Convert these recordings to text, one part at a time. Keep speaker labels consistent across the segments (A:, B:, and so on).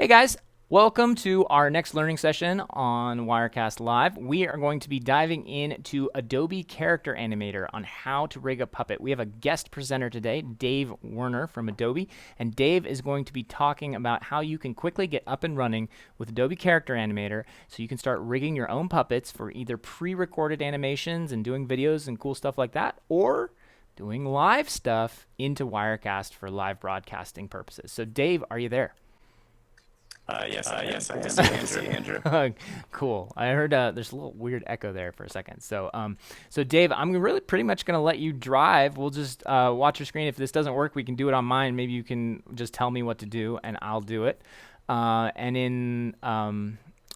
A: Hey guys, welcome to our next learning session on Wirecast Live. We are going to be diving into Adobe Character Animator on how to rig a puppet. We have a guest presenter today, Dave Werner from Adobe, and Dave is going to be talking about how you can quickly get up and running with Adobe Character Animator so you can start rigging your own puppets for either pre-recorded animations and doing videos and cool stuff like that, or doing live stuff into Wirecast for live broadcasting purposes. So Dave, are you there?
B: Yes, I can see Andrew.
A: Cool. I heard there's a little weird echo there for a second. So Dave, I'm really pretty much gonna let you drive. We'll just watch your screen. If this doesn't work, we can do it on mine. Maybe you can just tell me what to do, and I'll do it. And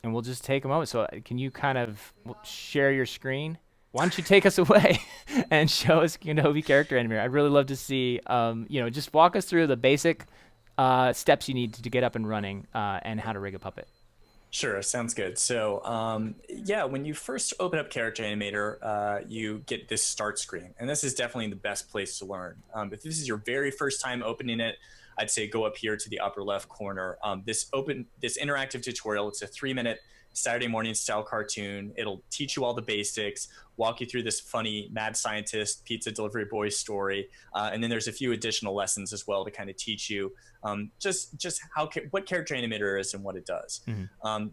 A: we'll just take a moment. So can you kind of share your screen? Why don't you take us away and show us Adobe Character Animator? I'd really love to see, just walk us through the basic steps you need to get up and running and how to rig a puppet.
B: Sure, sounds good. So, yeah, when you first open up Character Animator, you get this start screen, and this is definitely the best place to learn. If this is your very first time opening it, I'd say go up here to the upper left corner. This interactive tutorial. It's a 3-minute Saturday morning style cartoon. It'll teach you all the basics, walk you through this funny mad scientist pizza delivery boy story, and then there's a few additional lessons as well to kind of teach you just what Character Animator is and what it does.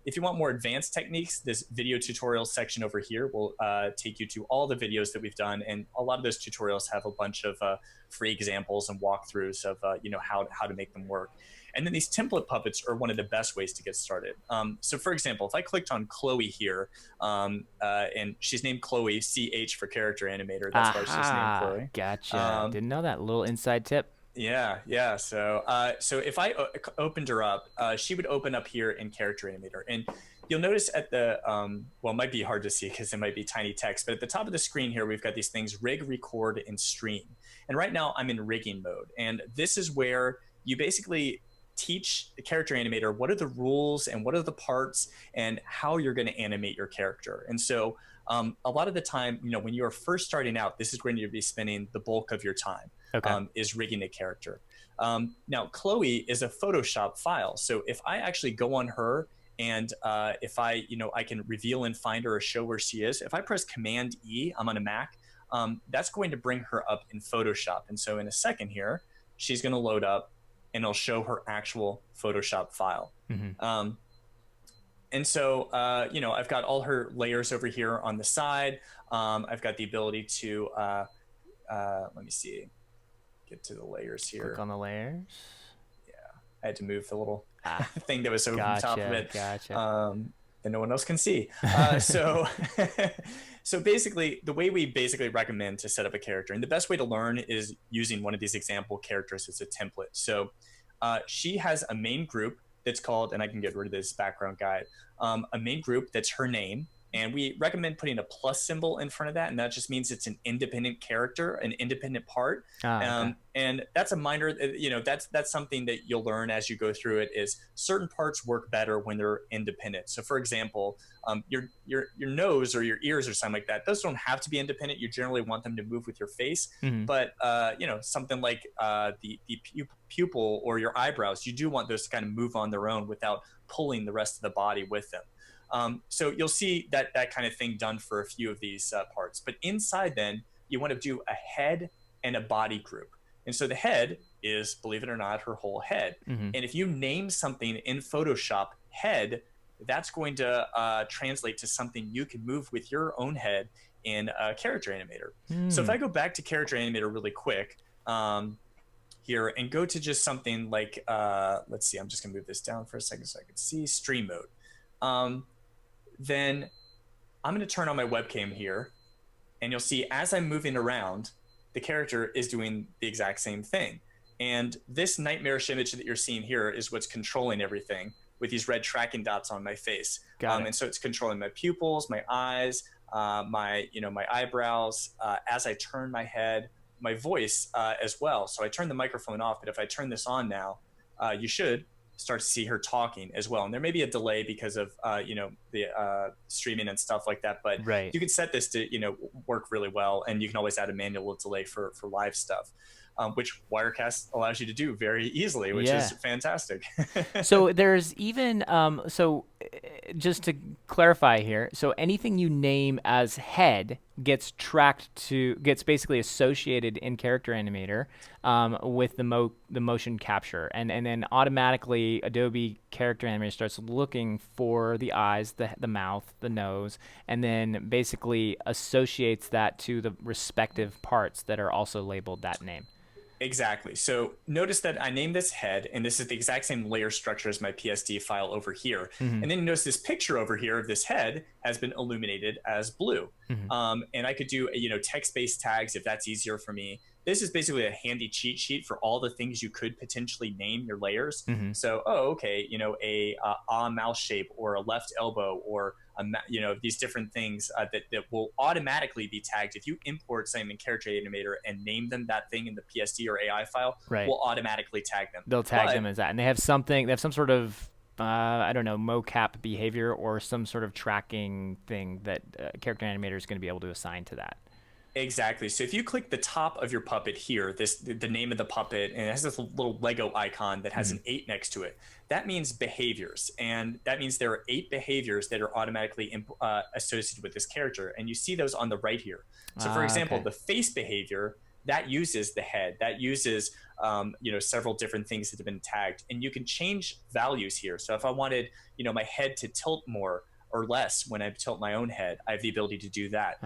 B: If you want more advanced techniques, this video tutorial section over here will take you to all the videos that we've done, and a lot of those tutorials have a bunch of free examples and walkthroughs of how to make them work. And then these template puppets are one of the best ways to get started. So for example, if I clicked on Chloe here, and she's named Chloe, CH for Character Animator, that's why she's named
A: Aha,
B: Chloe.
A: gotcha. Didn't know that little inside tip.
B: Yeah. So if I opened her up, she would open up here in Character Animator, and you'll notice at the well, it might be hard to see because it might be tiny text, but at the top of the screen here, we've got these things: rig, record, and stream. And right now, I'm in rigging mode, and this is where you basically teach the Character Animator what are the rules and what are the parts and how you're going to animate your character. And so a lot of the time, when you're first starting out, this is when you'll be spending the bulk of your time,
A: Okay.
B: is rigging a character. Now, Chloe is a Photoshop file. So if I actually go on her and if I can reveal and find her or show where she is, if I press Command E, I'm on a Mac, that's going to bring her up in Photoshop. And so in a second here, she's going to load up and it'll show her actual Photoshop file. And so, I've got all her layers over here on the side. I've got the ability to, let me see, get to the layers here.
A: Click on the layers.
B: I had to move the little thing that was over the top of it.
A: Gotcha.
B: That no one else can see. So, so basically, the way we basically recommend to set up a character, and the best way to learn is using one of these example characters as a template. So, she has a main group that's called, and I can get rid of this background guide, a main group that's her name. And we recommend putting a plus symbol in front of that, and that just means it's an independent character, an independent part.
A: Okay.
B: And that's a minor, that's something that you'll learn as you go through it. Is certain parts work better when they're independent. So, for example, your nose or your ears or something like that, those don't have to be independent. You generally want them to move with your face, but something like the pupil or your eyebrows, you do want those to kind of move on their own without pulling the rest of the body with them. So you'll see that kind of thing done for a few of these parts. But inside then, you want to do a head and a body group. And so the head is, believe it or not, her whole head. And if you name something in Photoshop head, that's going to translate to something you can move with your own head in Character Animator. So if I go back to Character Animator really quick here and go to just something like, let's see, I'm just going to move this down for a second so I can see stream mode. Then I'm going to turn on my webcam here, and you'll see as I'm moving around, the character is doing the exact same thing. And this nightmarish image that you're seeing here is what's controlling everything with these red tracking dots on my face.
A: Got it.
B: And so it's controlling my pupils, my eyes, my eyebrows, as I turn my head, my voice as well. So I turn the microphone off, but if I turn this on now, you should start to see her talking as well. And there may be a delay because of the streaming and stuff like that, but
A: Right.
B: you can set this to work really well, and you can always add a manual delay for live stuff. which Wirecast allows you to do very easily, which is
A: Yeah.
B: fantastic.
A: So there's even just to clarify here, so anything you name as head gets basically associated in Character Animator with the motion capture, and then automatically Adobe Character Animator starts looking for the eyes, the mouth, the nose, and then basically associates that to the respective parts that are also labeled that name.
B: Exactly. So notice that I named this head, and this is the exact same layer structure as my PSD file over here.
A: Mm-hmm.
B: And then you notice this picture over here of this head has been illuminated as blue.
A: Mm-hmm.
B: And I could do, text-based tags if that's easier for me. This is basically a handy cheat sheet for all the things you could potentially name your layers.
A: Mm-hmm.
B: So, okay, a mouse shape or a left elbow or these different things that will automatically be tagged if you import something in Character Animator and name them that thing in the PSD or AI file.
A: Right.
B: Will automatically tag them.
A: They'll tag them as that, and they have some sort of I don't know, mocap behavior or some sort of tracking thing that Character Animator is going to be able to assign to that.
B: Exactly. So if you click the top of your puppet here, the name of the puppet, and it has this little Lego icon that has an 8 next to it. That means behaviors, and that means there are 8 behaviors that are automatically associated with this character, and you see those on the right here. So for example,
A: okay.
B: the face behavior that uses the head, that uses several different things that have been tagged, and you can change values here. So if I wanted my head to tilt more or less when I tilt my own head, I have the ability to do that.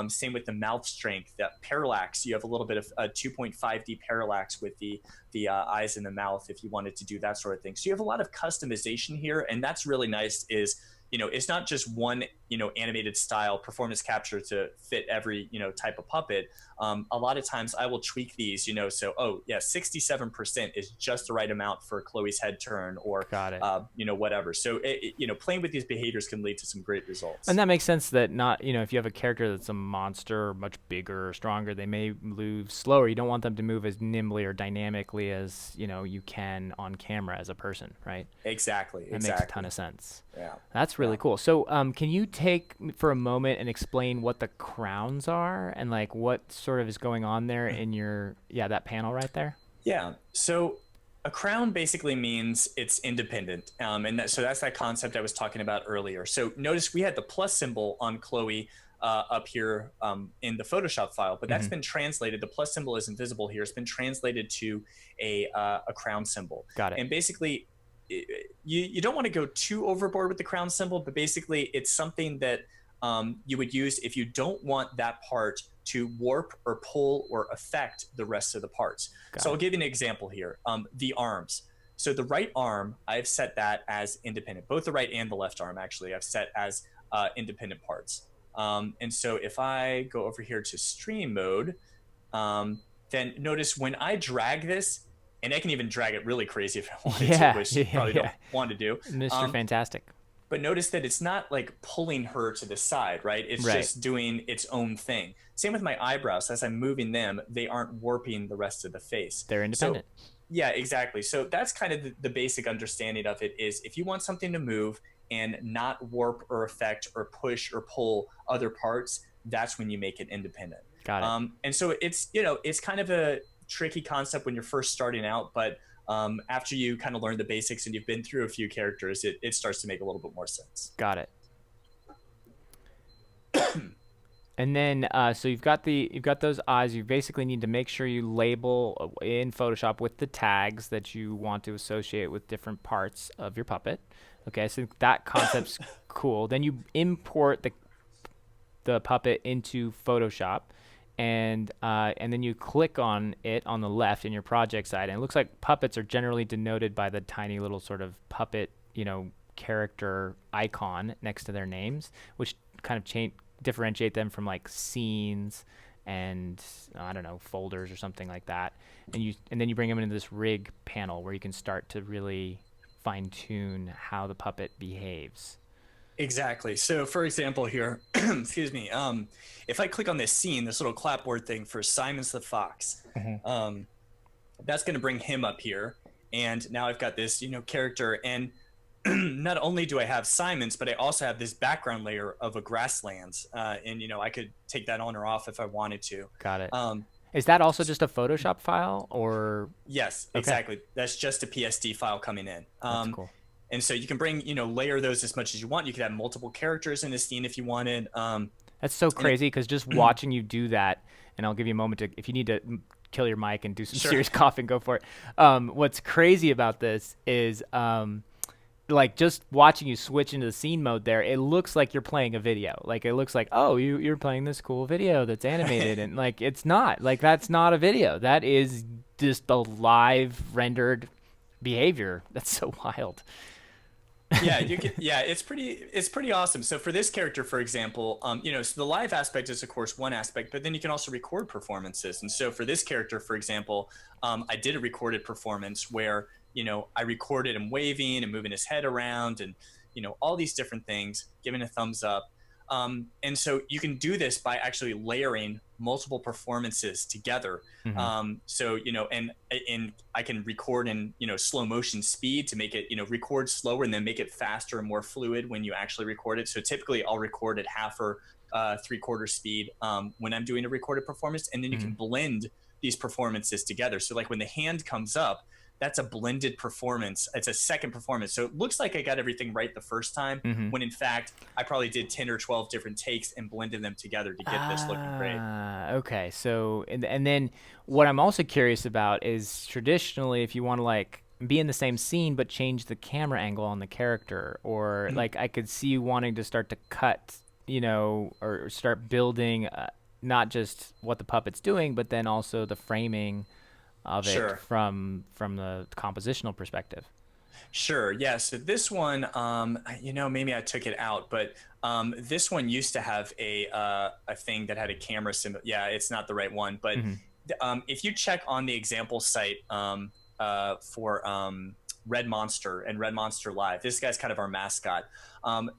B: Same with the mouth strength, that parallax. You have a little bit of a 2.5D parallax with the eyes and the mouth if you wanted to do that sort of thing. So you have a lot of customization here, and that's really nice. It's not just one animated style performance capture to fit every type of puppet. A lot of times I will tweak these, so 67% is just the right amount for Chloe's head turn, or
A: Got it.
B: whatever. So playing with these behaviors can lead to some great results.
A: And that makes sense that not, if you have a character that's a monster, much bigger or stronger, they may move slower. You don't want them to move as nimbly or dynamically as, you can on camera as a person, right?
B: Exactly.
A: That makes a ton of sense.
B: Yeah.
A: That's really cool. So can you take for a moment and explain what the crowns are and like what sort of is going on there in that panel right there?
B: Yeah. So a crown basically means it's independent. So that's that concept I was talking about earlier. So notice we had the plus symbol on Chloe up here in the Photoshop file, but that's been translated. The plus symbol isn't visible here. It's been translated to a crown symbol.
A: Got it.
B: And basically, you don't want to go too overboard with the crown symbol, but basically it's something that you would use if you don't want that part to warp or pull or affect the rest of the parts. So I'll give you an example here. The arms. So the right arm, I've set that as independent. Both the right and the left arm, actually, I've set as independent parts. And so if I go over here to stream mode, then notice when I drag this, and I can even drag it really crazy if I wanted to, which you probably don't want to do.
A: Mr. Fantastic.
B: But notice that it's not like pulling her to the side, right? It's just doing its own thing. Same with my eyebrows. As I'm moving them, they aren't warping the rest of the face.
A: They're independent.
B: So, yeah, exactly. So that's kind of the basic understanding of it is if you want something to move and not warp or affect or push or pull other parts, that's when you make it independent.
A: Got it.
B: And so it's kind of a tricky concept when you're first starting out, but after you kind of learn the basics and you've been through a few characters, it starts to make a little bit more sense.
A: Got it. And then, so you've got those eyes. You basically need to make sure you label in Photoshop with the tags that you want to associate with different parts of your puppet. Okay, so that concept's cool. Then you import the puppet into Photoshop. And then you click on it on the left in your project side, and it looks like puppets are generally denoted by the tiny little sort of puppet, character icon next to their names, which kind of differentiate them from like scenes and I don't know, folders or something like that. And then you bring them into this rig panel where you can start to really fine tune how the puppet behaves.
B: Exactly. So for example here, excuse me, if I click on this scene, this little clapboard thing for Simon's the Fox, that's going to bring him up here. And now I've got this, character. And not only do I have Simon's, but I also have this background layer of a grasslands. And, I could take that on or off if I wanted to.
A: Got it. Is that also just a Photoshop file or?
B: Yes,
A: Okay,
B: exactly. That's just a PSD file coming in.
A: that's cool.
B: And so you can bring, layer those as much as you want. You could have multiple characters in a scene if you wanted.
A: That's so
B: And
A: crazy because just watching you do that, and I'll give you a moment to, if you need to kill your mic and do some
B: sure.
A: serious coughing, go for it. What's crazy about this is like just watching you switch into the scene mode there, it looks like you're playing a video. Like it looks like, oh, you're playing this cool video that's animated, and like it's not. Like that's not a video. That is just the live rendered behavior. That's so wild.
B: Yeah, it's pretty awesome. So for this character, for example, so the live aspect is of course one aspect, but then you can also record performances. And so for this character, for example, I did a recorded performance where I recorded him waving and moving his head around, and all these different things, giving a thumbs up. And so you can do this by actually layering multiple performances together.
A: Hmm.
B: And I can record in slow motion speed to make it record slower and then make it faster and more fluid when you actually record it. So typically I'll record at half or 3/4 speed when I'm doing a recorded performance, and then you
A: Hmm.
B: can blend these performances together. So like when the hand comes up, that's a blended performance. It's a second performance. So it looks like I got everything right the first time,
A: Hmm.
B: when in fact I probably did 10 or 12 different takes and blended them together to get this looking great.
A: Okay. So, and then what I'm also curious about is traditionally, if you want to like be in the same scene but change the camera angle on the character, or like I could see you wanting to start to cut, or start building not just what the puppet's doing, but then also the framing of it
B: Sure.
A: from the compositional perspective.
B: Sure. Yeah. So this one, maybe I took it out, but this one used to have a thing that had a camera symbol. Yeah, it's not the right one, but
A: Hmm.
B: if you check on the example site for Red Monster and Red Monster Live, this guy's kind of our mascot.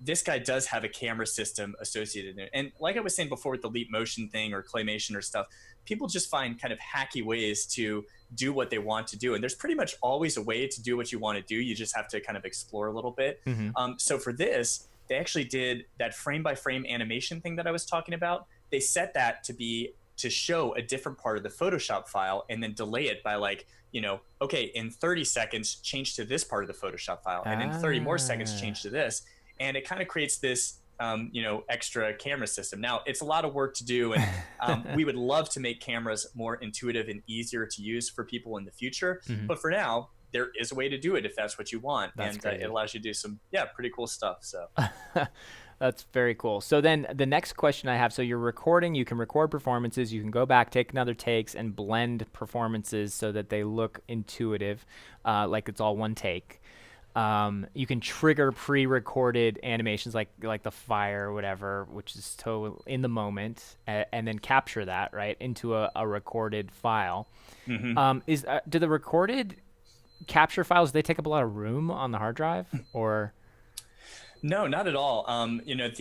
B: This guy does have a camera system associated in it, and like I was saying before with the leap motion thing or claymation or stuff, people just find kind of hacky ways to do what they want to do, and there's pretty much always a way to do what you want to do. You just have to kind of explore a little bit.
A: Hmm.
B: So for this, they actually did that frame by frame animation thing that I was talking about. They set that to show a different part of the Photoshop file and then delay it by like, okay, in 30 seconds, change to this part of the Photoshop file. And in 30 more seconds,
A: Ah.
B: change to this. And it kind of creates this, extra camera system. Now, it's a lot of work to do. And we would love to make cameras more intuitive and easier to use for people in the future.
A: Hmm.
B: But for now, there is a way to do it if that's what you want.
A: That's
B: And
A: crazy.
B: it allows you to do some, pretty cool stuff. So.
A: That's very cool. So then the next question I have, so you're recording, you can record performances, you can go back, take another takes and blend performances so that they look intuitive, like it's all one take. You can trigger pre-recorded animations like the fire or whatever, which is in the moment, and then capture that right into a recorded file.
B: Mhm.
A: Do the recorded capture files, they take up a lot of room on the hard drive, or?
B: No, not at all. The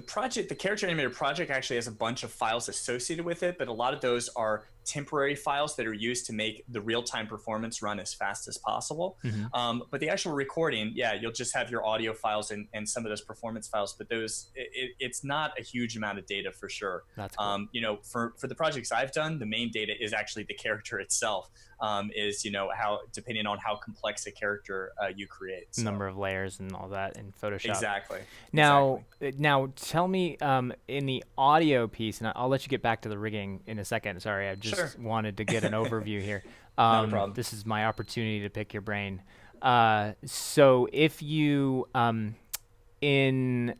B: project, the Character Animator project actually has a bunch of files associated with it, but a lot of those are temporary files that are used to make the real-time performance run as fast as possible.
A: Mhm.
B: But the actual recording, yeah, you'll just have your audio files and some of those performance files, but it's not a huge amount of data for sure.
A: That's cool.
B: For the projects I've done, the main data is actually the character itself. Is how, depending on how complex a character you create. So.
A: Number of layers and all that in Photoshop.
B: Exactly.
A: Now,
B: Exactly.
A: now tell me in the audio piece, and I'll let you get back to the rigging in a second. Sorry, I
B: Sure.
A: just wanted to get an overview here.
B: Not a problem.
A: This is my opportunity to pick your brain. So if you in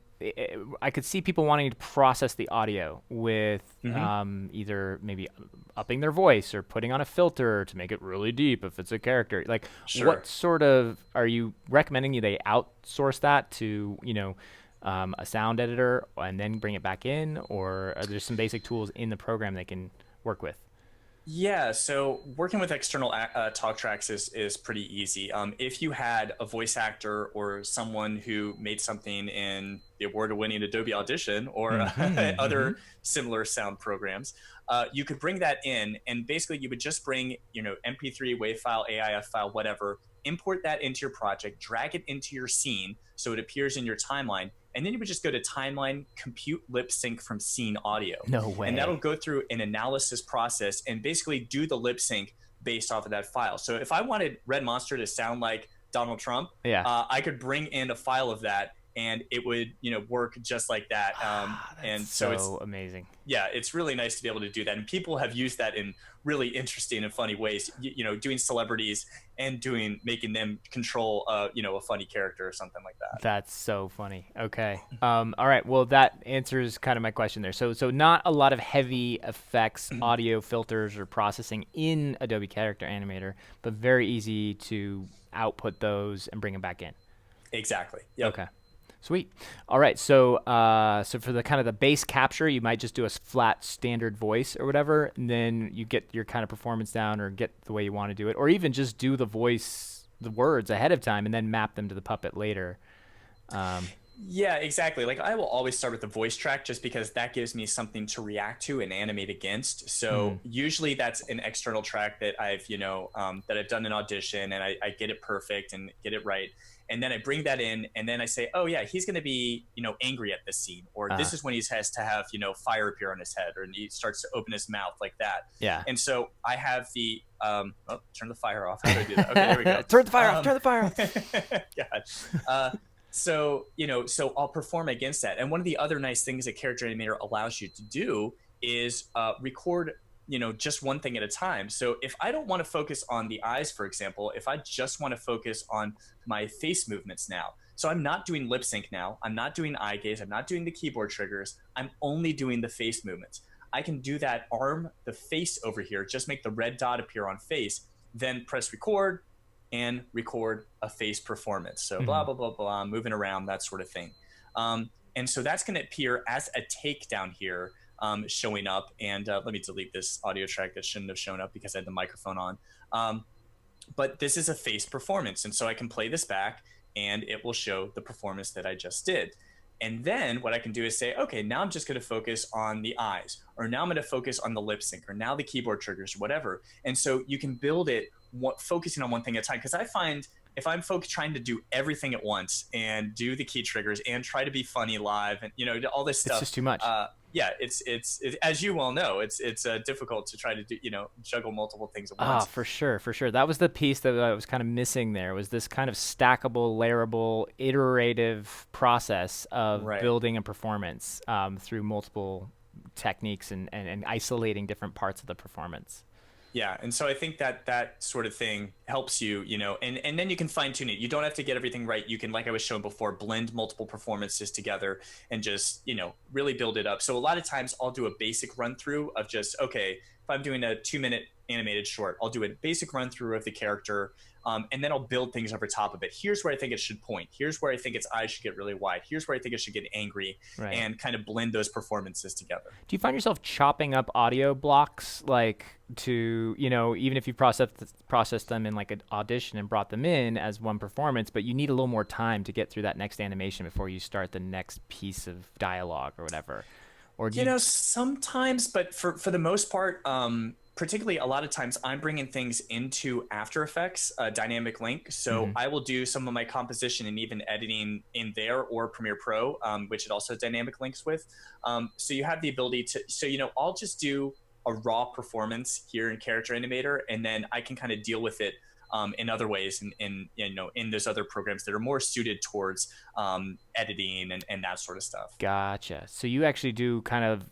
A: I could see people wanting to process the audio with
B: Hmm.
A: either maybe upping their voice or putting on a filter to make it really deep if it's a character. Like,
B: Sure.
A: what sort of are you recommending they outsource that to, a sound editor and then bring it back in, or are there some basic tools in the program they can work with?
B: Yeah, so working with external talk tracks is pretty easy. If you had a voice actor or someone who made something in the award-winning Adobe Audition or
A: Hmm. Hmm.
B: other similar sound programs, you could bring that in, and basically you would just bring, MP3, WAV file, AIF file, whatever, import that into your project, drag it into your scene so it appears in your timeline, and then you would just go to timeline, compute lip sync from scene audio.
A: No way.
B: And that'll go through an analysis process and basically do the lip sync based off of that file. So if I wanted Red Monster to sound like Donald Trump, I could bring in a file of that and it would, work just like that. And so it's
A: amazing.
B: Yeah, it's really nice to be able to do that. And people have used that in really interesting and funny ways, doing celebrities and making them control, a funny character or something like that.
A: That's so funny. Okay. All right. Well, that answers kind of my question there. So not a lot of heavy effects, audio filters, or processing in Adobe Character Animator, but very easy to output those and bring them back in.
B: Exactly. Yep.
A: Okay. Sweet. All right. So so for the kind of the base capture, you might just do a flat standard voice or whatever, and then you get your kind of performance down or get the way you want to do it, or even just do the words ahead of time and then map them to the puppet later.
B: Yeah, exactly. Like I will always start with the voice track just because that gives me something to react to and animate against. So usually that's an external track that I've done an audition and I get it perfect and get it right. And then I bring that in and then I say, oh yeah, he's going to be, angry at this scene, or this is when he has to have, fire appear on his head, or he starts to open his mouth like that.
A: Yeah.
B: And so I have the, turn the fire off. How do I do that? Okay, there we go.
A: Turn the fire off. Turn the fire off.
B: God. So I'll perform against that. And one of the other nice things that Character Animator allows you to do is record, just one thing at a time. So if I don't want to focus on the eyes, for example, if I just want to focus on my face movements now, so I'm not doing lip sync now, I'm not doing eye gaze, I'm not doing the keyboard triggers, I'm only doing the face movements. I can do that, arm the face over here, just make the red dot appear on face, then press record, and record a face performance. So blah, blah, blah, blah, moving around, that sort of thing. And so that's going to appear as a take down here, showing up. And let me delete this audio track that shouldn't have shown up because I had the microphone on. But this is a face performance. And so I can play this back and it will show the performance that I just did. And then what I can do is say, okay, now I'm just going to focus on the eyes, or now I'm going to focus on the lip sync, or now the keyboard triggers, whatever. And so you can build it focusing on one thing at a time. Because I find if I'm trying to do everything at once and do the key triggers and try to be funny live and all this stuff,
A: it's just too much.
B: Yeah, it's as you well know, it's difficult to try to do juggle multiple things at once.
A: For sure. That was the piece that I was kind of missing there, was this kind of stackable, layerable, iterative process of building a performance through multiple techniques and isolating different parts of the performance.
B: Yeah, and so I think that sort of thing helps you, and then you can fine tune it. You don't have to get everything right. You can, like I was showing before, blend multiple performances together and just, really build it up. So a lot of times I'll do a basic run through of just, okay, if I'm doing a 2-minute animated short, I'll do a basic run through of the character. And then I'll build things over top of it. Here's where I think it should point. Here's where I think its eyes should get really wide. Here's where I think it should get angry, and kind of blend those performances together.
A: Do you find yourself chopping up audio blocks, like to, even if you processed them in like an audition and brought them in as one performance, but you need a little more time to get through that next animation before you start the next piece of dialogue or whatever? Or do you
B: sometimes, but for the most part, particularly a lot of times I'm bringing things into After Effects, dynamic link. So I will do some of my composition and even editing in there, or Premiere Pro, which it also has dynamic links with. So you have the ability to, I'll just do a raw performance here in Character Animator, and then I can kind of deal with it in other ways in those other programs that are more suited towards editing and that sort of stuff.
A: Gotcha. So you actually do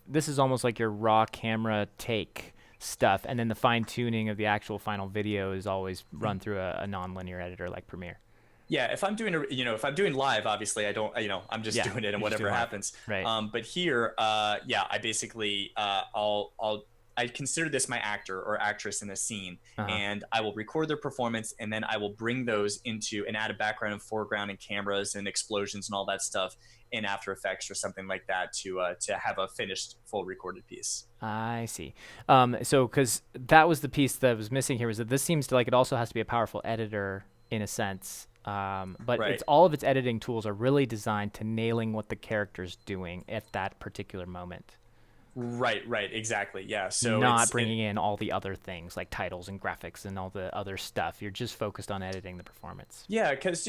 A: this is almost like your raw camera take stuff, and then the fine-tuning of the actual final video is always run through a nonlinear editor like Premiere.
B: Yeah, if I'm doing if I'm doing live, obviously I don't, I'm just doing it and whatever happens.
A: Right.
B: But here, I basically I consider this my actor or actress in a scene, and I will record their performance, and then I will bring those into and add a background and foreground and cameras and explosions and all that stuff in After Effects or something like that to have a finished full recorded piece.
A: I see. So because that was the piece that was missing here, was that this seems to like it also has to be a powerful editor in a sense. But it's all of its editing tools are really designed to nailing what the character's doing at that particular moment.
B: Right, exactly. Yeah. So
A: not bringing in all the other things like titles and graphics and all the other stuff. You're just focused on editing the performance.
B: Yeah, because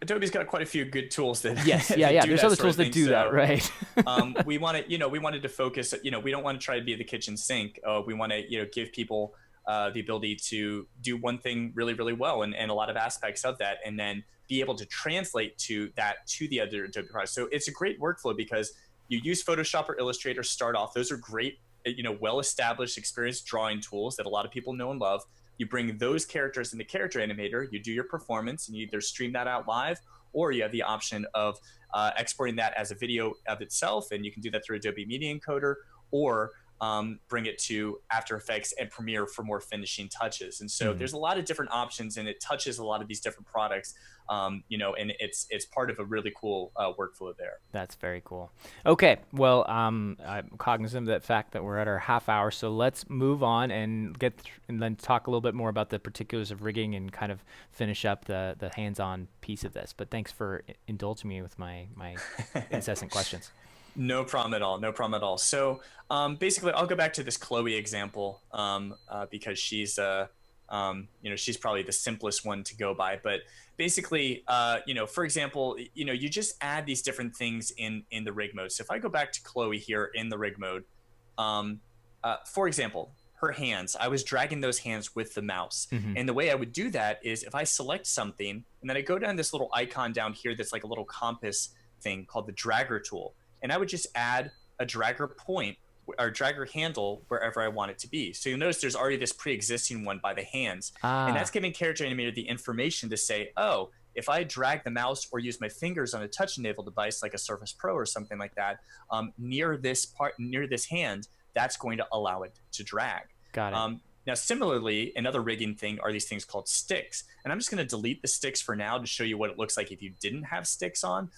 B: Adobe's got quite a few good tools that,
A: Yes, yeah,
B: that
A: yeah.
B: do
A: There's
B: that
A: other
B: sort
A: tools
B: of
A: that
B: thing.
A: do that,
B: So
A: right?
B: we wanted to focus, we don't want to try to be the kitchen sink. We want to, give people the ability to do one thing really, really well, and a lot of aspects of that, and then be able to translate to the other Adobe products. So it's a great workflow because you use Photoshop or Illustrator to start off. Those are great, well-established, experienced drawing tools that a lot of people know and love. You bring those characters into Character Animator, you do your performance, and you either stream that out live, or you have the option of exporting that as a video of itself, and you can do that through Adobe Media Encoder, or bring it to After Effects and Premiere for more finishing touches. And so there's a lot of different options, and it touches a lot of these different products, and it's part of a really cool workflow there.
A: That's very cool. Okay, well, I'm cognizant of the fact that we're at our half hour, so let's move on and and then talk a little bit more about the particulars of rigging and kind of finish up the hands-on piece of this. But thanks for indulging me with my incessant questions.
B: No problem at all. No problem at all. So basically, I'll go back to this Chloe example because she's she's probably the simplest one to go by. But basically, for example, you just add these different things in the rig mode. So if I go back to Chloe here in the rig mode, for example, her hands, I was dragging those hands with the mouse. And the way I would do that is if I select something and then I go down this little icon down here that's like a little compass thing called the dragger tool. And I would just add a dragger point or dragger handle wherever I want it to be. So you'll notice there's already this pre-existing one by the hands. And that's giving Character Animator the information to say, oh, if I drag the mouse or use my fingers on a touch-enabled device like a Surface Pro or something like that, near this hand, that's going to allow it to drag.
A: Got it.
B: Now, similarly, another rigging thing are these things called sticks. And I'm just going to delete the sticks for now to show you what it looks like if you didn't have sticks on.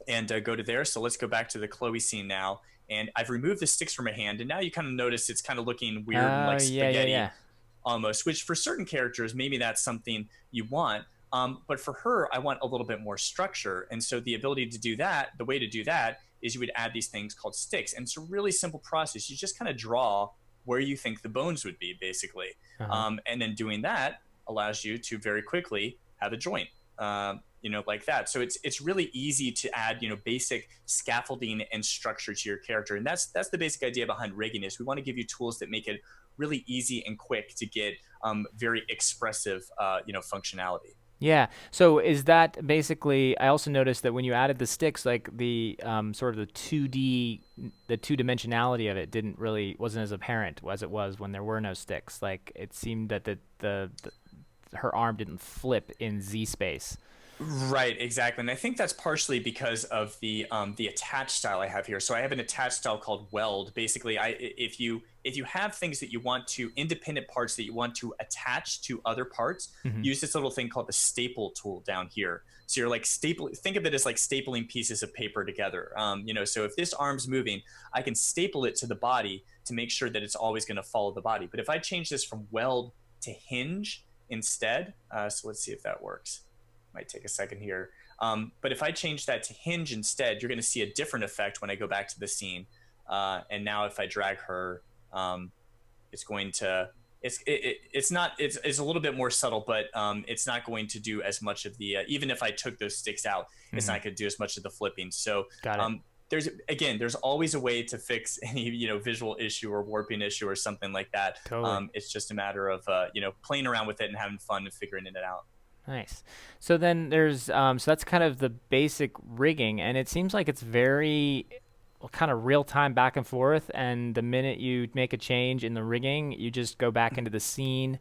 B: And go to there. So let's go back to the Chloe scene now. And I've removed the sticks from my hand. And now you kind of notice it's kind of looking weird and like spaghetti almost, which for certain characters, maybe that's something you want. But for her, I want a little bit more structure. And so the ability to do that, the way to do that is you would add these things called sticks. And it's a really simple process. You just kind of draw where you think the bones would be, basically. And then doing that allows you to very quickly have a joint. Like that. So it's really easy to add, basic scaffolding and structure to your character. And that's the basic idea behind rigging is we want to give you tools that make it really easy and quick to get very expressive, functionality.
A: Yeah. So is that basically? I also noticed that when you added the sticks, like the sort of the 2D, the two-dimensionality of it wasn't as apparent as it was when there were no sticks. Like it seemed that her arm didn't flip in Z space.
B: Right, exactly. And I think that's partially because of the attach style I have here. So I have an attach style called weld. Basically, if you have things that you want to, independent parts that you want to attach to other parts, use this little thing called the staple tool down here. So you're like think of it as like stapling pieces of paper together. So if this arm's moving, I can staple it to the body to make sure that it's always going to follow the body. But if I change this from weld to hinge instead, so let's see if that works. Might take a second here. But if I change that to hinge instead, you're going to see a different effect when I go back to the scene. And now if I drag her, it's going to, it's a little bit more subtle, but it's not going to do as much of the, even if I took those sticks out, it's not going to do as much of the flipping. So there's always a way to fix any, visual issue or warping issue or something like that.
A: Totally.
B: It's just a matter of, playing around with it and having fun and figuring it out.
A: Nice. So then there's so that's kind of the basic rigging, and it seems like it's very kind of real time back and forth. And the minute you make a change in the rigging, you just go back into the scene,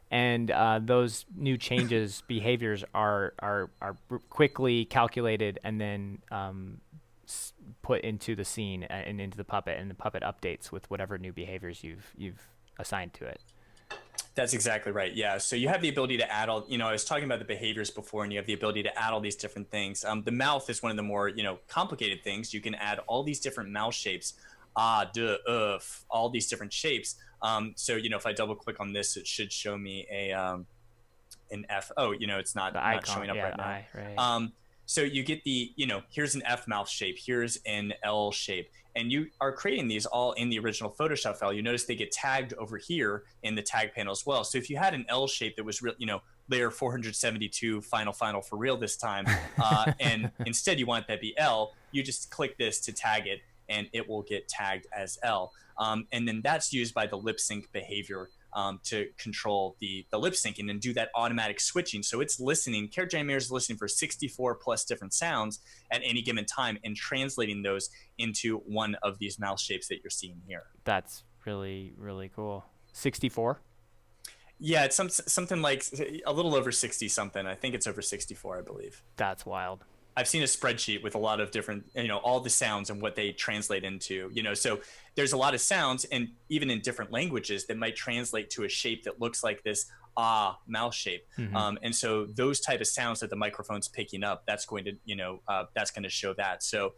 A: and those new changes, behaviors are quickly calculated and then put into the scene and into the puppet, and the puppet updates with whatever new behaviors you've assigned to it.
B: That's exactly right. Yeah. So you have the ability to add all, I was talking about the behaviors before, and you have the ability to add all these different things. The mouth is one of the more, complicated things. You can add all these different mouth shapes, all these different shapes. So, if I double click on this, it should show me an F. Oh, it's not showing up right now. Right. So you get the, here's an F mouth shape, here's an L shape, and you are creating these all in the original Photoshop file. You notice they get tagged over here in the tag panel as well. So if you had an L shape that was layer 472 final for real this time, and instead you want that be L, you just click this to tag it, and it will get tagged as L. And then that's used by the lip sync behavior to control the lip syncing and do that automatic switching. So it's listening, Character Animator is listening for 64 plus different sounds at any given time and translating those into one of these mouse shapes that you're seeing here.
A: That's really, really cool. 64?
B: Yeah, it's something like a little over 60 something. I think it's over 64, I believe.
A: That's wild.
B: I've seen a spreadsheet with a lot of different, all the sounds and what they translate into, so there's a lot of sounds, and even in different languages, that might translate to a shape that looks like this mouse shape.
A: Mm-hmm.
B: And so those type of sounds that the microphone's picking up, that's going to show that. So,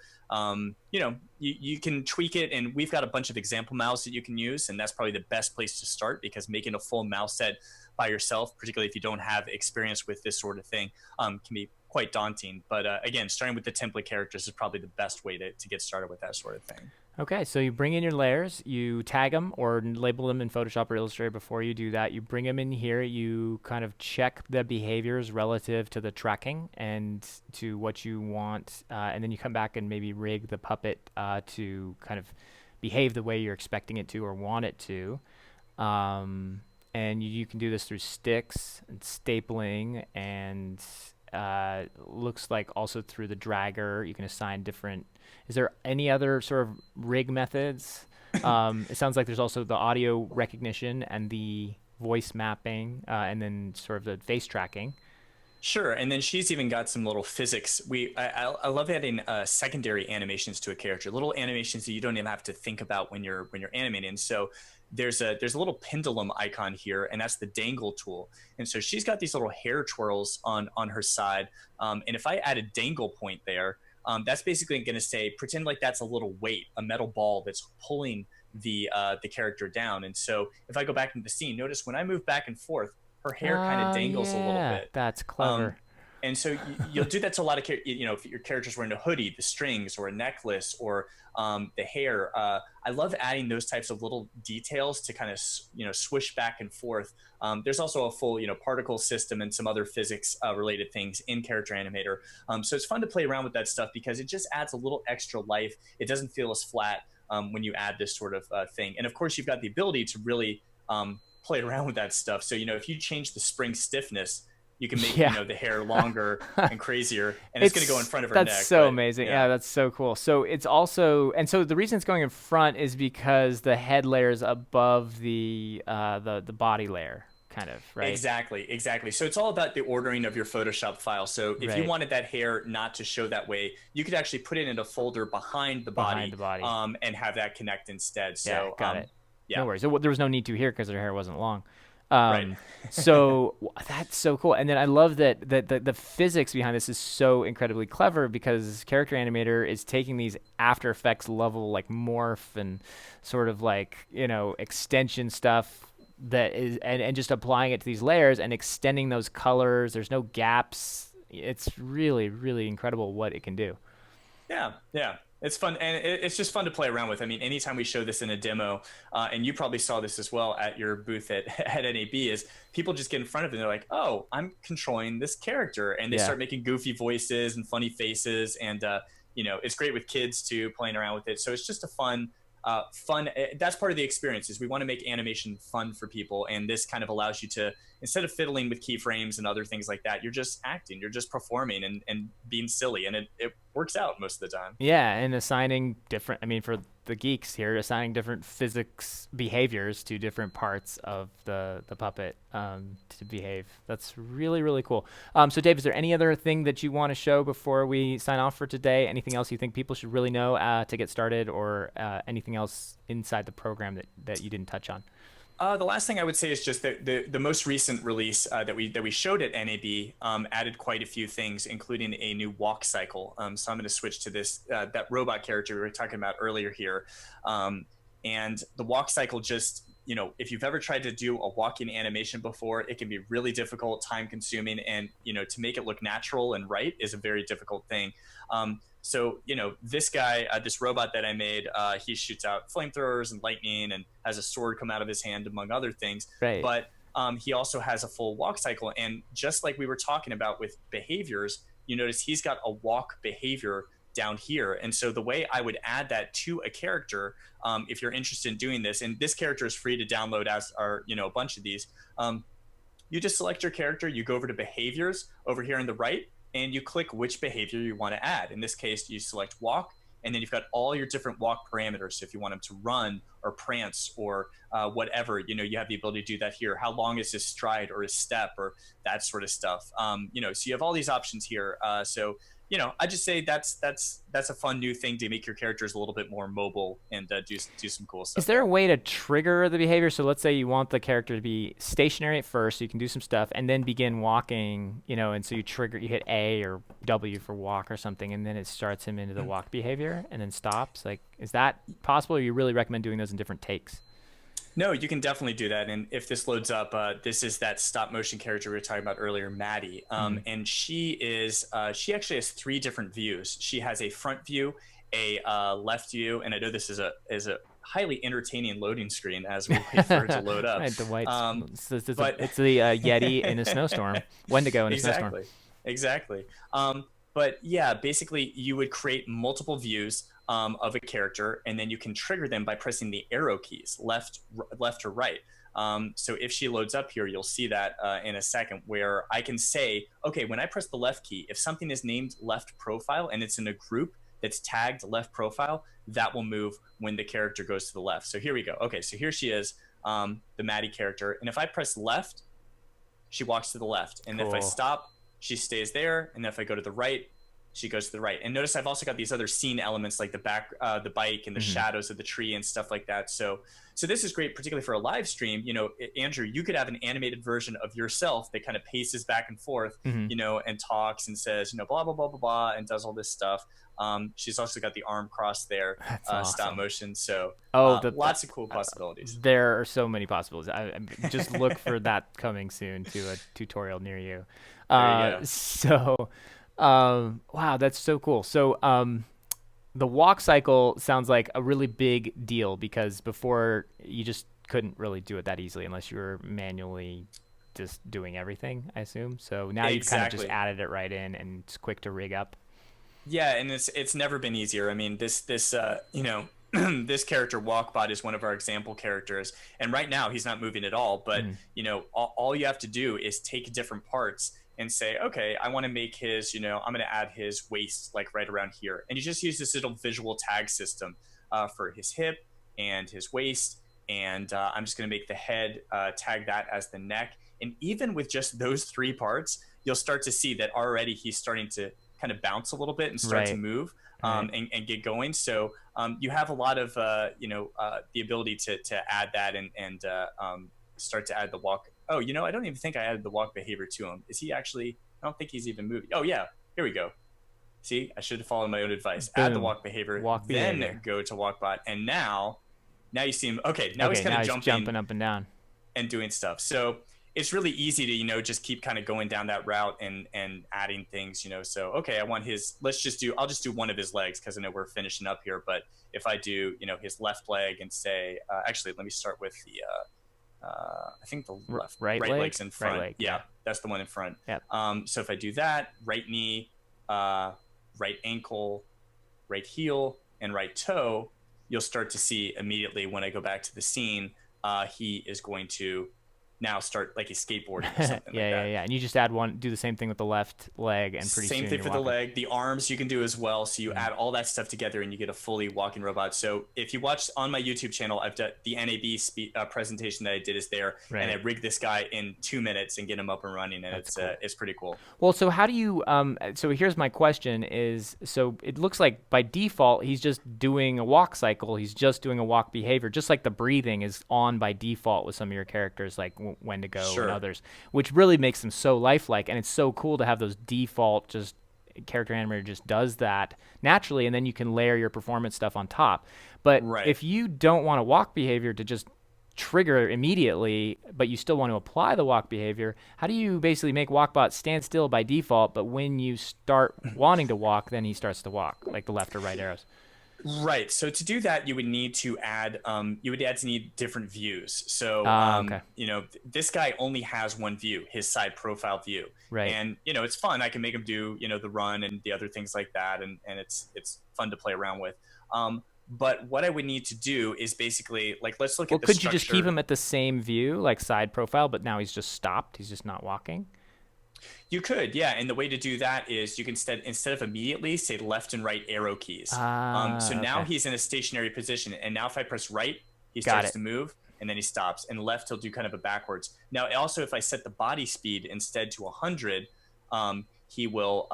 B: you can tweak it, and we've got a bunch of example mouse that you can use, and that's probably the best place to start, because making a full mouse set by yourself, particularly if you don't have experience with this sort of thing, can be quite daunting. But again, starting with the template characters is probably the best way to get started with that sort of thing.
A: Okay, so you bring in your layers, you tag them or label them in Photoshop or Illustrator. Before you do that, you bring them in here, you kind of check the behaviors relative to the tracking and to what you want, and then you come back and maybe rig the puppet to kind of behave the way you're expecting it to or want it to. And you can do this through sticks and stapling, and looks like also through the dragger. You can assign different. Is there any other sort of rig methods? It sounds like there's also the audio recognition and the voice mapping, and then sort of the face tracking.
B: Sure, and then she's even got some little physics. I love adding secondary animations to a character, little animations that you don't even have to think about when you're animating. So there's a little pendulum icon here, and that's the dangle tool. And so she's got these little hair twirls on her side, and if I add a dangle point there, that's basically going to say, pretend like that's a little weight, a metal ball that's pulling the character down. And so if I go back into the scene, notice when I move back and forth, her hair kind of dangles a little bit.
A: That's clever.
B: And so you'll do that to a lot of, if your character's wearing a hoodie, the strings, or a necklace, or the hair. I love adding those types of little details to kind of, swish back and forth. There's also a full, particle system and some other physics related things in Character Animator. So it's fun to play around with that stuff, because it just adds a little extra life. It doesn't feel as flat when you add this sort of thing. And of course, you've got the ability to really play around with that stuff. So, if you change the spring stiffness, you can make the hair longer and crazier, and it's going to go in front of her neck.
A: That's so amazing. Yeah, that's so cool. So it's also, and so the reason it's going in front is because the head layer is above the body layer, kind of, right?
B: Exactly. So it's all about the ordering of your Photoshop file. So if you wanted that hair not to show that way, you could actually put it in a folder behind the body, and have that connect instead. So
A: got it.
B: Yeah.
A: No worries. There was no need to here because her hair wasn't long.
B: Right.
A: So that's so cool. And then I love that the physics behind this is so incredibly clever, because Character Animator is taking these After Effects level like morph and sort of like, extension stuff that is, and just applying it to these layers and extending those colors. There's no gaps. It's really, really incredible what it can do.
B: Yeah. It's fun, and it's just fun to play around with. I mean, anytime we show this in a demo, and you probably saw this as well at your booth at NAB, is people just get in front of it and they're like, oh, I'm controlling this character. And they start making goofy voices and funny faces. And, it's great with kids too, playing around with it. So it's just a fun, that's part of the experience, is we want to make animation fun for people. And this kind of allows you to, instead of fiddling with keyframes and other things like that, you're just acting, you're just performing and being silly. And it works out most of the time.
A: Yeah, and assigning different, for the geeks here, assigning different physics behaviors to different parts of the puppet to behave. That's really, really cool. So Dave, is there any other thing that you want to show before we sign off for today? Anything else you think people should really know to get started, or anything else inside the program that you didn't touch on?
B: The last thing I would say is just that the most recent release that we showed at NAB added quite a few things, including a new walk cycle. So I'm going to switch to this that robot character we were talking about earlier here, and the walk cycle just, if you've ever tried to do a walking animation before, it can be really difficult, time consuming, and to make it look natural and right is a very difficult thing. So, this guy, this robot that I made, he shoots out flamethrowers and lightning and has a sword come out of his hand, among other things.
A: Right.
B: But he also has a full walk cycle. And just like we were talking about with behaviors, you notice he's got a walk behavior down here. And so the way I would add that to a character, if you're interested in doing this, and this character is free to download, as are, a bunch of these, you just select your character, you go over to behaviors over here on the right, and you click which behavior you want to add. In this case, you select walk, and then you've got all your different walk parameters. So if you want him to run or prance or whatever, you have the ability to do that here. How long is his stride or his step or that sort of stuff? So you have all these options here. I just say that's a fun new thing to make your characters a little bit more mobile and do some cool stuff.
A: Is there a way to trigger the behavior? So let's say you want the character to be stationary at first, so you can do some stuff, and then begin walking, and so you hit A or W for walk or something, and then it starts him into the walk behavior and then stops. Like, is that possible, or you really recommend doing those in different takes?
B: No, you can definitely do that. And if this loads up, this is that stop motion character we were talking about earlier, Maddie. And she actually has 3 different views. She has a front view, a left view, and I know this is a highly entertaining loading screen as we wait for it to load up.
A: Right, the white. It's the Yeti in a snowstorm. Wendigo in a snowstorm.
B: Exactly. But yeah, basically you would create multiple views of a character, and then you can trigger them by pressing the arrow keys, left or right. So if she loads up here, you'll see that in a second, where I can say, okay, when I press the left key, if something is named left profile and it's in a group that's tagged left profile, that will move when the character goes to the left. So here we go. Okay, so here she is, the Maddie character. And if I press left, she walks to the left. And
A: cool.
B: If I stop, she stays there. And if I go to the right, she goes to the right. And notice I've also got these other scene elements like the bike and the shadows of the tree and stuff like that. So this is great, particularly for a live stream. Andrew, you could have an animated version of yourself that kind of paces back and forth, and talks and says, blah, blah, blah, blah, blah, and does all this stuff. She's also got the arm crossed there,
A: awesome.
B: Stop motion. So lots of cool possibilities.
A: There are so many possibilities. I just look for that coming soon to a tutorial near you.
B: There you go.
A: So... wow, that's so cool. So the walk cycle sounds like a really big deal, because before you just couldn't really do it that easily unless you were manually just doing everything, I assume. So now you've kind of just added it right in, and it's quick to rig up.
B: Yeah, and it's never been easier. I mean, this this character Walkbot is one of our example characters, and right now he's not moving at all, but all you have to do is take different parts and say, okay, I want to make his, I'm going to add his waist like right around here. And you just use this little visual tag system for his hip and his waist. And I'm just going to make the head, tag that as the neck. And even with just those 3 parts, you'll start to see that already he's starting to kind of bounce a little bit and start to move and get going. So you have a lot of, the ability to add that and start to add the walk. Oh, I don't even think I added the walk behavior to him. Is he actually? I don't think he's even moving. Oh, yeah. Here we go. See, I should have followed my own advice. Boom. Add the walk behavior, then go to Walkbot. And now you see him. Okay, now he's kind of
A: jumping up and down
B: and doing stuff. So it's really easy to, just keep kind of going down that route and adding things, So, okay, I want I'll just do one of his legs, because I know we're finishing up here. But if I do, his left leg and say, actually, let me start with the, I think the right leg's in front.
A: Right leg,
B: yeah, that's the one in front.
A: Yep.
B: So if I do that, right knee, right ankle, right heel, and right toe, you'll start to see immediately when I go back to the scene, he is going to now start like he's skateboarding or something
A: yeah. And you just do the same thing with the left leg, and pretty soon
B: same thing for
A: walking.
B: the leg. The arms you can do as well. So you add all that stuff together and you get a fully walking robot. So if you watch on my YouTube channel, I've done the NAB presentation that I did is there, and I rigged this guy in 2 minutes and get him up and running, and it's pretty cool.
A: Well, so how do you so here's my question is, so it looks like by default he's just doing a walk cycle, he's just doing a walk behavior, just like the breathing is on by default with some of your characters, like Wendigo and others, which really makes them so lifelike. And it's so cool to have those default, just Character Animator just does that naturally, and then you can layer your performance stuff on top. But if you don't want a walk behavior to just trigger immediately, but you still want to apply the walk behavior, how do you basically make Walkbot stand still by default, but when you start wanting to walk, then he starts to walk, like the left or right arrows?
B: Right. So to do that, you would need to add need different views. So
A: Okay.
B: this guy only has one view, his side profile view,
A: Right.
B: and it's fun. I can make him do the run and the other things like that, and it's fun to play around with. But what I would need to do is basically like let's look
A: Well,
B: at the
A: could you just keep
B: structure.
A: him at the same view, like side profile, but now he's just stopped? He's just not walking?
B: You could, yeah. And the way to do that is you can instead of immediately say left and right arrow keys. So now
A: Okay.
B: he's in a stationary position, and now if I press right, he
A: Got
B: starts
A: it.
B: to move, and then he stops. And left, he'll do kind of a backwards. Now, also, if I set the body speed instead to 100, he will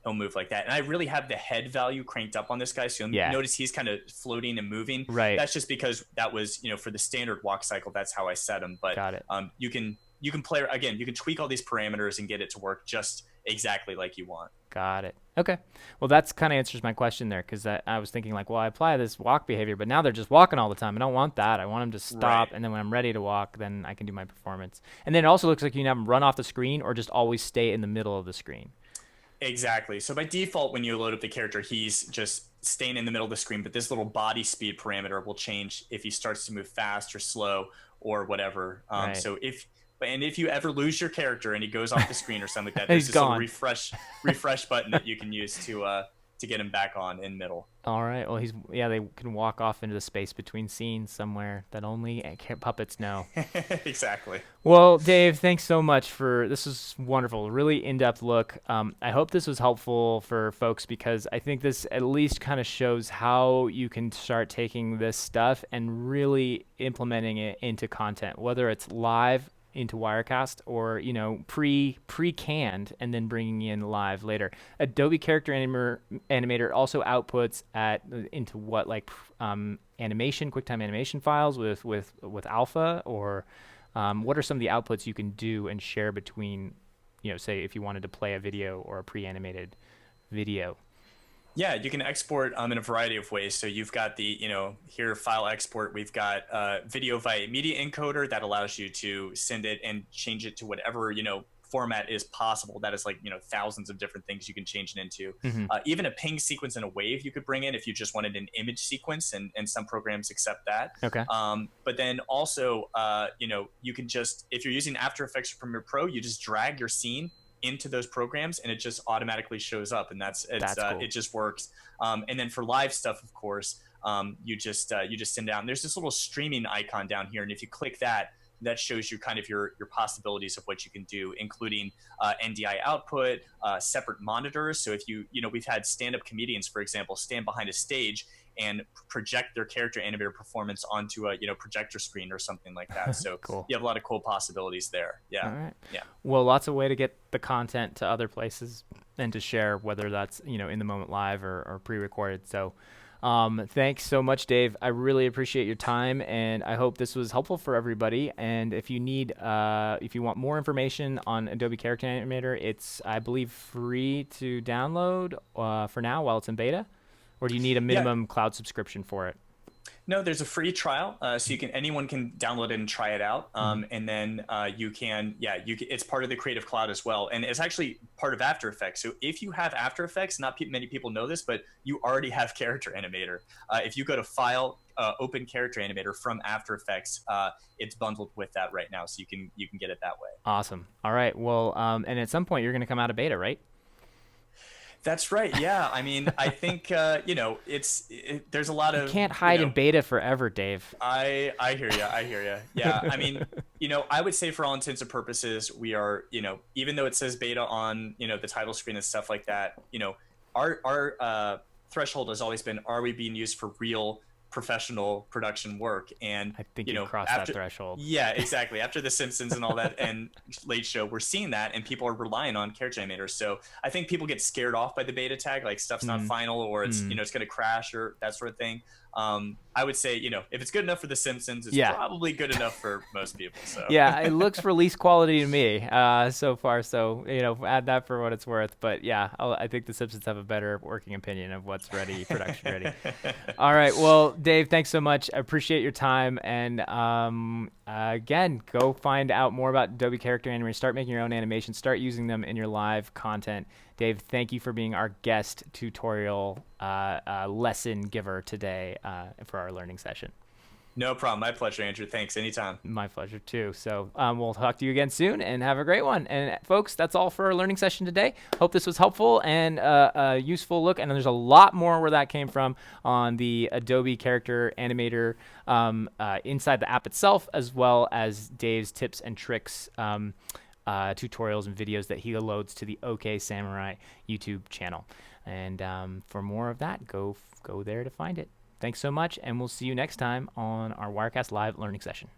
B: he'll move like that. And I really have the head value cranked up on this guy, so you'll
A: Yeah.
B: notice he's kind of floating and moving.
A: Right.
B: That's just because that was for the standard walk cycle. That's how I set him. But
A: Got it.
B: you can play again. You can tweak all these parameters and get it to work just exactly like you want.
A: Got it. Okay. Well, that's kind of answers my question there, because I was thinking like, well, I apply this walk behavior, but now they're just walking all the time. I don't want that. I want them to stop,
B: Right.
A: and then when I'm ready to walk, then I can do my performance. And then it also looks like you can have them run off the screen or just always stay in the middle of the screen.
B: Exactly. So by default, when you load up the character, he's just staying in the middle of the screen, but this little body speed parameter will change if he starts to move fast or slow or whatever.
A: Right.
B: So if you ever lose your character and he goes off the screen or something like that,
A: He's
B: there's this little
A: gone.
B: refresh button that you can use to get him back on in middle.
A: All right. Well, they can walk off into the space between scenes somewhere that only puppets know.
B: Exactly.
A: Well, Dave, thanks so much this is wonderful. Really in-depth look. I hope this was helpful for folks, because I think this at least kind of shows how you can start taking this stuff and really implementing it into content, whether it's live into Wirecast or pre-canned and then bringing in live later. Adobe Character Animator also outputs into what, like animation, QuickTime animation files with Alpha, or what are some of the outputs you can do and share between, say if you wanted to play a video or a pre-animated video?
B: Yeah, you can export in a variety of ways. So you've got the, here file export. We've got video via media encoder that allows you to send it and change it to whatever, format is possible. That is like, thousands of different things you can change it into.
A: Mm-hmm.
B: Even a ping sequence and a wave you could bring in if you just wanted an image sequence, and some programs accept that.
A: Okay.
B: But then also, you can just, if you're using After Effects or Premiere Pro, you just drag your scene into those programs and it just automatically shows up, and that's cool. It just works. And then for live stuff, of course, you just send out, and there's this little streaming icon down here, and if you click that shows you kind of your possibilities of what you can do, including NDI output, separate monitors. So if we've had stand-up comedians, for example, stand behind a stage and project their character animator performance onto a projector screen or something like that. So
A: Cool.
B: You have a lot of cool possibilities there. Yeah.
A: All right.
B: Yeah.
A: Well, lots of way to get the content to other places and to share, whether that's in the moment live or pre-recorded. So thanks so much, Dave. I really appreciate your time, and I hope this was helpful for everybody. And if you want more information on Adobe Character Animator, it's, I believe, free to download for now while it's in beta. Or do you need a minimum cloud subscription for it?
B: No, there's a free trial, so anyone can download it and try it out, and then it's part of the Creative Cloud as well, and it's actually part of After Effects. So if you have After Effects, not many people know this, but you already have Character Animator. If you go to File, Open Character Animator from After Effects, it's bundled with that right now, so you can get it that way.
A: Awesome. All right. Well, and at some point you're going to come out of beta, right?
B: That's right. Yeah. I mean, I think there's a lot of.
A: You can't hide in beta forever, Dave.
B: I hear you. I hear you. Yeah. I mean, I would say for all intents and purposes, we are, even though it says beta on, the title screen and stuff like that, our threshold has always been, are we being used for real professional production work? And
A: I think you crossed that threshold.
B: Yeah, exactly. After The Simpsons and all that and Late Show, we're seeing that, and people are relying on character animators. So I think people get scared off by the beta tag, like stuff's not final, or it's it's going to crash or that sort of thing. I would say, if it's good enough for The Simpsons, it's probably good enough for most people. So
A: yeah, it looks release quality to me so far. So add that for what it's worth. But yeah, I think The Simpsons have a better working opinion of what's ready, production ready. All right, well, Dave, thanks so much. I appreciate your time. And again, go find out more about Adobe Character Animator. Start making your own animations. Start using them in your live content. Dave, thank you for being our guest tutorial lesson giver today for our learning session.
B: No problem. My pleasure, Andrew. Thanks. Anytime.
A: My pleasure too. So we'll talk to you again soon, and have a great one. And folks, that's all for our learning session today. Hope this was helpful and a useful look. And there's a lot more where that came from on the Adobe Character Animator inside the app itself, as well as Dave's tips and tricks tutorials and videos that he loads to the OK Samurai YouTube channel. And for more of that, go there to find it. Thanks so much, and we'll see you next time on our Wirecast Live learning session.